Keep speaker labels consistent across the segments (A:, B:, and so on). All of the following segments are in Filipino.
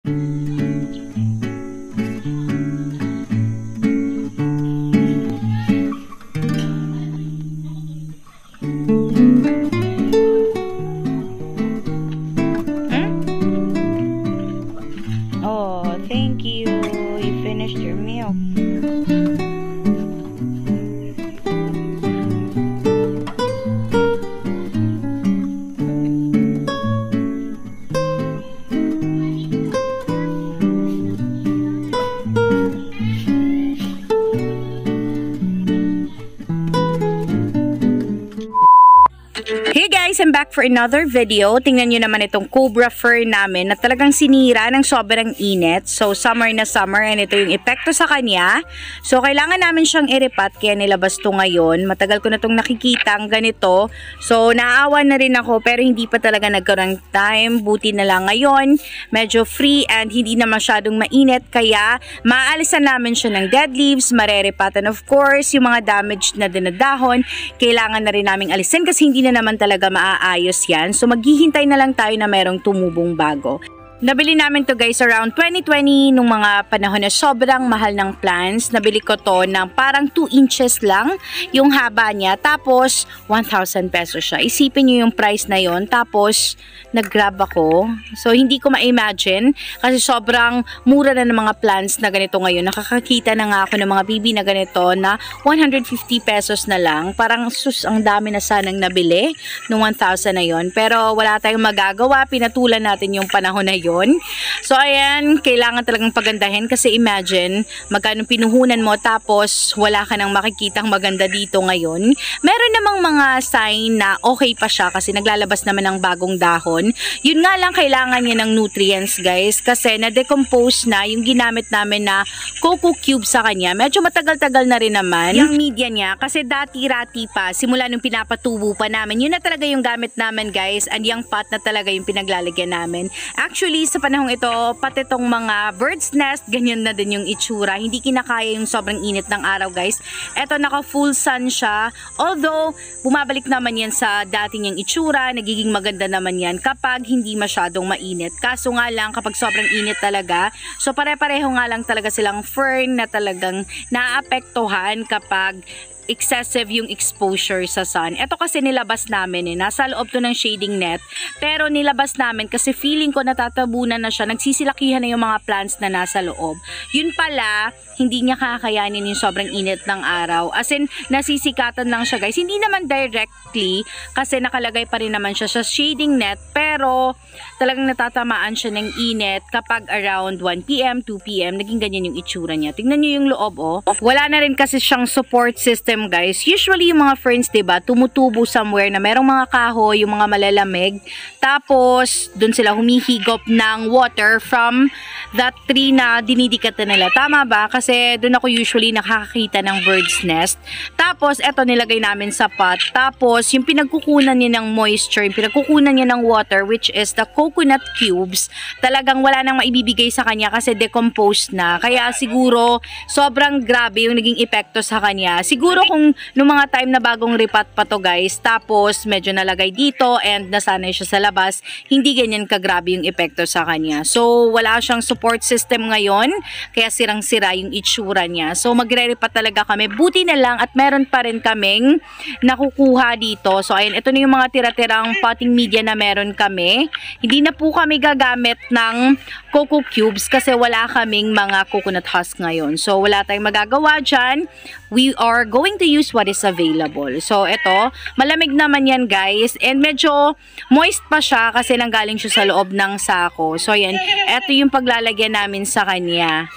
A: Oh, thank you. You finished your meal. Hey guys, I'm back for another video. Tingnan nyo naman itong cobra fur namin na talagang sinira ng sobrang init. So summer na summer and ito yung epekto sa kanya. So kailangan namin siyang iripat kaya nilabas to ngayon. Matagal ko na itong nakikita ang ganito. So naaawa na rin ako pero hindi pa talaga nagkaroon ng time. Buti na lang ngayon. Medyo free and hindi na masyadong mainit kaya maaalisan namin siya ng dead leaves, mareripatan of course. Yung mga damaged na dinadahon, kailangan na rin naming alisin kasi hindi na naman talaga maaayos yan. So maghihintay na lang tayo na merong tumubong bago. Nabili namin to guys around 2020 nung mga panahon na sobrang mahal ng plants. Nabili ko to ng parang 2 inches lang yung haba niya. Tapos 1,000 pesos siya. Isipin nyo yung price na yon. Tapos nag-grab ako. So hindi ko ma-imagine kasi sobrang mura na ng mga plants na ganito ngayon. Nakakakita na nga ako ng mga bibi na ganito na 150 pesos na lang. Parang sus, ang dami na sanang nabili nung 1,000 na yon. Pero wala tayong magagawa. Pinatulan natin yung panahon na yon. So ayan, kailangan talagang pagandahin kasi imagine magkano pinuhunan mo tapos wala ka nang makikitang maganda dito ngayon. Meron namang mga sign na okay pa siya kasi naglalabas naman ng bagong dahon. Yun nga lang, kailangan niya ng nutrients guys kasi na-decompose na yung ginamit namin na coco cube sa kanya. Medyo matagal-tagal na rin naman yung media niya kasi dati-rati pa simula nung pinapatubo pa namin. Yun na talaga yung gamit namin guys and yung pot na talaga yung pinaglalagyan namin. Actually sa panahong ito, pati itong mga bird's nest, ganyan na din yung itsura. Hindi kinakaya yung sobrang init ng araw guys. Eto, naka full sun siya. Although, bumabalik naman yan sa dati niyang itsura. Nagiging maganda naman yan kapag hindi masyadong mainit. Kaso nga lang, kapag sobrang init talaga, so pare-pareho nga lang talaga silang fern na talagang naapektuhan kapag excessive yung exposure sa sun. Ito kasi nilabas namin nasa loob to ng shading net, pero nilabas namin kasi feeling ko natatabunan na siya, nagsisilakihan na yung mga plants na nasa loob. Yun pala, hindi niya kakayanin yung sobrang init ng araw. As in, nasisikatan lang siya guys. Hindi naman directly kasi nakalagay pa rin naman siya sa shading net, pero talagang natatamaan siya ng init kapag around 1 PM, 2 PM, naging ganyan yung itsura niya. Tingnan niyo yung loob Wala na rin kasi siyang support system guys. Usually yung mga ferns, diba, tumutubo somewhere na merong mga kahoy, yung mga malalamig. Tapos, dun sila humihigop ng water from that tree na dinidikatan nila. Tama ba? Kasi dun ako usually nakakakita ng bird's nest. Tapos, eto nilagay namin sa pot. Tapos, yung pinagkukunan niya ng moisture, yung pinagkukunan niya ng water, which is the coconut cubes, talagang wala nang maibibigay sa kanya kasi decomposed na. Kaya siguro, sobrang grabe yung naging epekto sa kanya. Siguro kung nung mga time na bagong ripat pa to guys, tapos medyo nalagay dito and nasanay siya sa labas, hindi ganyan kagrabe yung epekto sa kanya. So wala siyang support system ngayon, kaya sirang-sira yung itsura niya. So magre-ripat talaga kami. Buti na lang at meron pa rin kaming nakukuha dito. So ayun, ito na yung mga tira-tirang potting media na meron kami. Hindi na po kami gagamit ng coco cubes kasi wala kaming mga coconut husk ngayon. So wala tayong magagawa dyan. We are going to use what is available. So, ito, malamig naman yan guys. And medyo moist pa siya kasi nanggaling siya sa loob ng sako. So, yan. Ito yung paglalagyan namin sa kanya.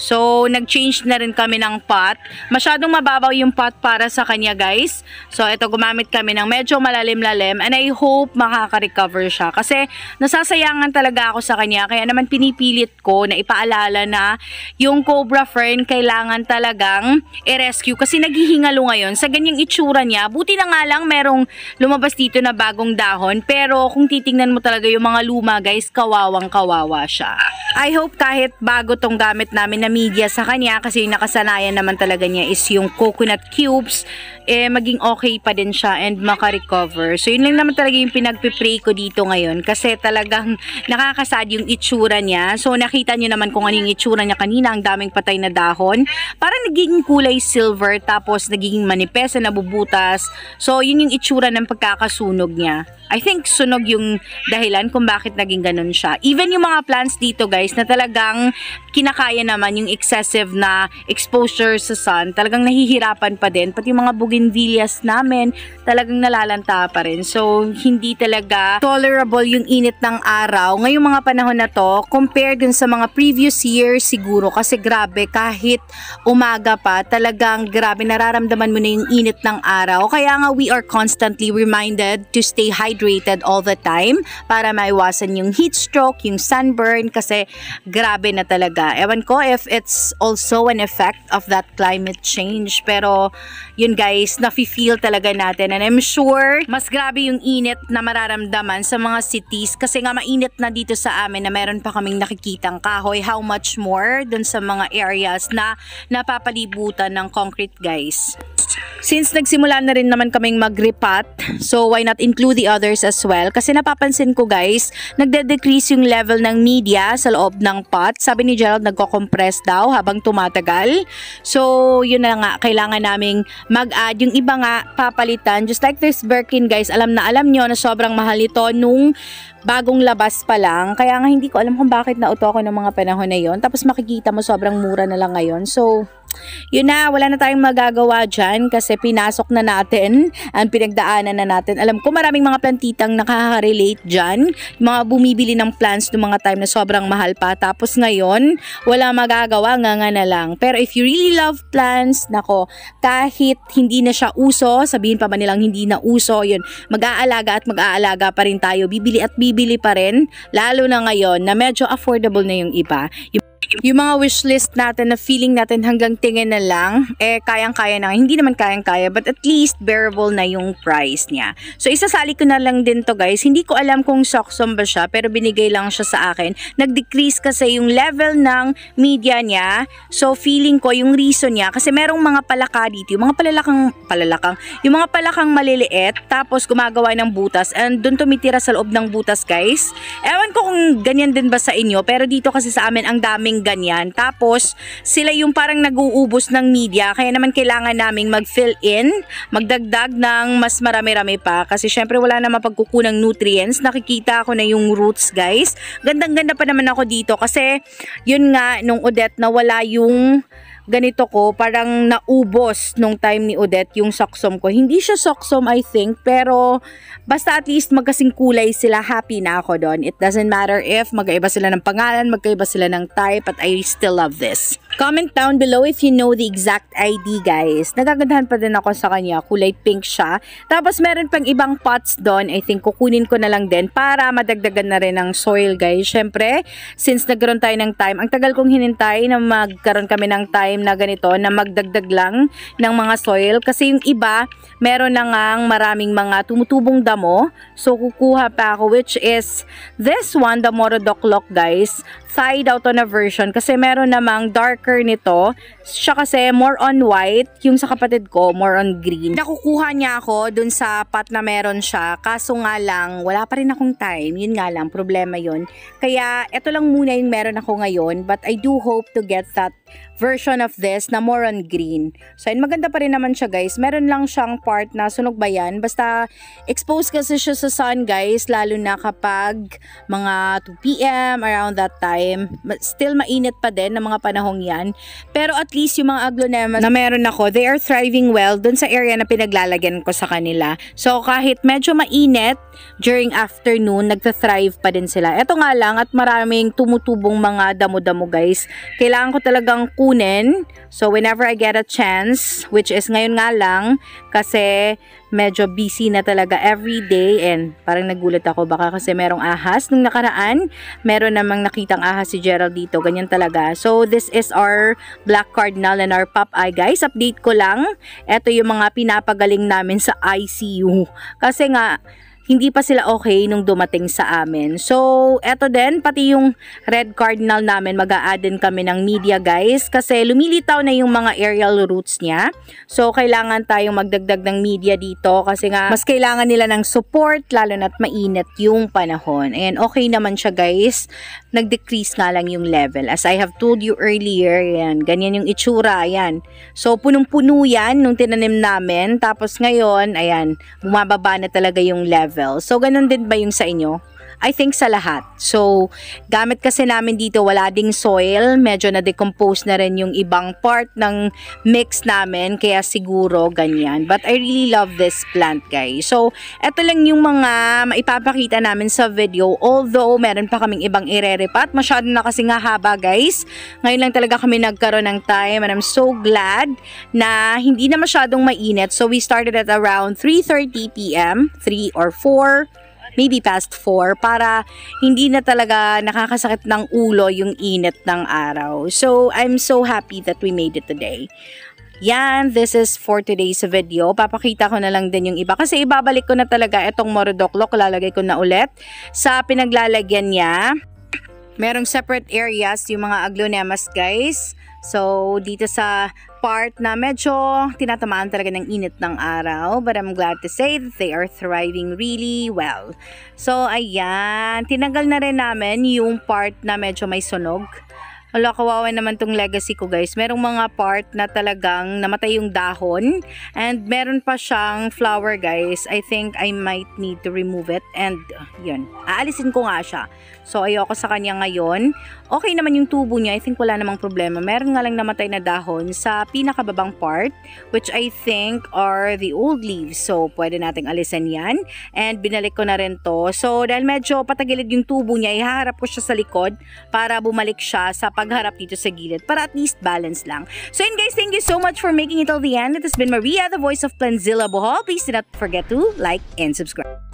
A: So, nag-change na rin kami ng pot. Masyadong mababaw yung pot para sa kanya, guys. So, ito, gumamit kami ng medyo malalim-lalim. And I hope makaka-recover siya. Kasi, nasasayangan talaga ako sa kanya. Kaya naman pinipilit ko na ipaalala na yung cobra fern kailangan talagang i-rescue. Kasi naghihingalo ngayon. Sa ganyang itsura niya, buti na nga lang merong lumabas dito na bagong dahon. Pero, kung titingnan mo talaga yung mga luma, guys, kawawang-kawawa siya. I hope kahit bago tong gamit namin na media sa kanya kasi yung nakasanayan naman talaga niya is yung coconut cubes maging okay pa din siya and makarecover. So, yun lang naman talaga yung pinagpipray ko dito ngayon kasi talagang nakakasad yung itsura niya. So, nakita nyo naman kung ano yung itsura niya kanina, ang daming patay na dahon. Parang nagiging kulay silver tapos nagiging manipes na nabubutas. So, yun yung itsura ng pagkakasunog niya. I think sunog yung dahilan kung bakit naging ganun siya. Even yung mga plants dito guys na talagang kinakaya naman yung excessive na exposure sa sun, talagang nahihirapan pa din. Pati yung mga bougainvilleas namin, talagang nalalanta pa rin. So, hindi talaga tolerable yung init ng araw. Ngayong mga panahon na to, compared dun sa mga previous years siguro, kasi grabe, kahit umaga pa, talagang grabe, nararamdaman mo na yung init ng araw. Kaya nga, we are constantly reminded to stay hydrated all the time para maiwasan yung heat stroke, yung sunburn, kasi grabe na talaga. Ewan ko if it's also an effect of that climate change, pero yun guys, nafe-feel talaga natin, and I'm sure mas grabe yung init na mararamdaman sa mga cities kasi nga mainit na dito sa amin na meron pa kaming nakikitang kahoy, how much more dun sa mga areas na napapalibutan ng concrete guys. Since nagsimula na rin naman kaming mag-repot, so why not include the others as well? Kasi napapansin ko guys, nagde-decrease yung level ng media sa loob ng pot. Sabi ni Gerald, nagko-compress daw habang tumatagal. So, yun na nga, kailangan naming mag-add. Yung iba nga, papalitan. Just like this Birkin guys, alam nyo na sobrang mahal ito nung bagong labas pa lang. Kaya nga hindi ko alam kung bakit nauto ako ng mga panahon na yon. Tapos makikita mo sobrang mura na lang ngayon. So, yun na, wala na tayong magagawa dyan kasi pinasok na natin ang pinagdaanan na natin. Alam ko maraming mga plantitang nakaka-relate dyan. Yung mga bumibili ng plants noong mga time na sobrang mahal pa. Tapos ngayon, wala magagawa, nga na lang. Pero if you really love plants, nako, kahit hindi na siya uso, sabihin pa ba nilang hindi na uso, yun, mag-aalaga at mag-aalaga pa rin tayo. Bibili at bibili pa rin. Lalo na ngayon na medyo affordable na yung iba. Yung mga wishlist natin na feeling natin hanggang tingin na lang, kayang-kaya na. Hindi naman kayang-kaya, but at least bearable na yung price niya. So, isasali ko na lang din to guys. Hindi ko alam kung Soxom ba siya, pero binigay lang siya sa akin. Nag-decrease kasi yung level ng media niya. So, feeling ko yung reason niya, kasi merong mga palaka dito, yung mga yung mga palakang maliliit, tapos gumagawa ng butas, and dun tumitira sa loob ng butas guys. Ewan ko kung ganyan din ba sa inyo, pero dito kasi sa amin ang daming ganyan. Tapos, sila yung parang nag-uubos ng media. Kaya naman kailangan naming mag-fill in, magdagdag ng mas marami-rami pa. Kasi syempre wala na mapagkukunang nutrients. Nakikita ko na yung roots, guys. Gandang-ganda pa naman ako dito. Kasi, yun nga, nung Odette na wala yung ganito ko, parang naubos nung time ni Odette yung Soxom ko. Hindi siya Soxom, I think, pero basta at least magkasing kulay sila, happy na ako doon. It doesn't matter if magkaiba sila ng pangalan, magkaiba sila ng type, but I still love this. Comment down below if you know the exact ID, guys. Nagagandahan pa din ako sa kanya, kulay pink siya. Tapos meron pang ibang pots doon, I think kukunin ko na lang din para madagdagan na rin ng soil, guys. Syempre, since nagkaroon tayo ng time, ang tagal kong hinintay na magkaroon kami ng time na ganito, na magdagdag lang ng mga soil, kasi yung iba meron na ngang maraming mga tumutubong damo. So kukuha pa ako, which is this one, the Morodocloc, guys, side out on a version, kasi meron namang darker nito. Siya kasi more on white, yung sa kapatid ko more on green. Nakukuha niya ako dun sa pot na meron siya, kaso nga lang wala pa rin akong time. Yun nga lang, problema yun. Kaya eto lang muna yung meron ako ngayon, but I do hope to get that version of this na more on green. So, yun, maganda pa rin naman siya, guys. Meron lang siyang part na sunog ba yan? Basta, expose kasi siya sa sun, guys, lalo na kapag mga 2 PM, around that time. Still mainit pa din ng mga panahong yan. Pero at least yung mga aglonemas na meron ako, they are thriving well dun sa area na pinaglalagyan ko sa kanila. So, kahit medyo mainit, during afternoon, nagta-thrive pa din sila. Ito nga lang, at maraming tumutubong mga damo-damo, guys. Kailangan ko talagang kunin. So, whenever I get a chance, which is ngayon nga lang, kasi medyo busy na talaga every day, and parang nagulat ako baka kasi merong ahas nung nakaraan. Meron namang nakitang ahas si Gerald dito. Ganyan talaga. So, this is our black cardinal and our Popeye, guys. Update ko lang. Ito yung mga pinapagaling namin sa ICU. Kasi nga, hindi pa sila okay nung dumating sa amin. So, eto din, pati yung red cardinal namin, mag-a-add din kami ng media guys, kasi lumilitaw na yung mga aerial roots niya. So, kailangan tayong magdagdag ng media dito kasi nga, mas kailangan nila ng support, lalo na't mainit yung panahon. And okay naman siya guys, nag-decrease nga lang yung level. As I have told you earlier, yan, ganyan yung itsura, ayan. So, punong-puno yan nung tinanim namin. Tapos ngayon, ayan, bumababa na talaga yung level. So, ganun din ba yung sa inyo? I think sa lahat. So, gamit kasi namin dito, wala ding soil. Medyo na-decompose na rin yung ibang part ng mix namin. Kaya siguro ganyan. But I really love this plant, guys. So, eto lang yung mga maipapakita namin sa video. Although, meron pa kaming ibang ireripat. Masyado na kasi nga haba, guys. Ngayon lang talaga kami nagkaroon ng time. And I'm so glad na hindi na masyadong mainit. So, we started at around 3:30 p.m. 3 or 4. Maybe past 4 para hindi na talaga nakakasakit ng ulo yung init ng araw. So, I'm so happy that we made it today. Yan, this is for today's video. Papakita ko na lang din yung iba kasi ibabalik ko na talaga itong Morodocloc. Lalagay ko na ulit sa pinaglalagyan niya. Merong separate areas yung mga aglonemas guys. So, dito sa part na medyo tinatamaan talaga ng init ng araw. But I'm glad to say that they are thriving really well. So, ayan. Tinanggal na rin namin yung part na medyo may sunog. Wala, kawawa naman tong legacy ko guys. Merong mga part na talagang namatay yung dahon. And meron pa siyang flower guys. I think I might need to remove it. And yun, aalisin ko nga siya. So ayoko sa kanya ngayon. Okay naman yung tubo niya. I think wala namang problema. Meron nga lang namatay na dahon sa pinakababang part. Which I think are the old leaves. So pwede nating alisin yan. And binalik ko na rin to. So dahil medyo patagilid yung tubo niya, ihaharap ko siya sa likod para bumalik siya sa pagharap dito sa gilid para at least balance lang. So yun guys, thank you so much for making it till the end. It has been Maria, the voice of Plantzilla Bohol. Please do not forget to like and subscribe.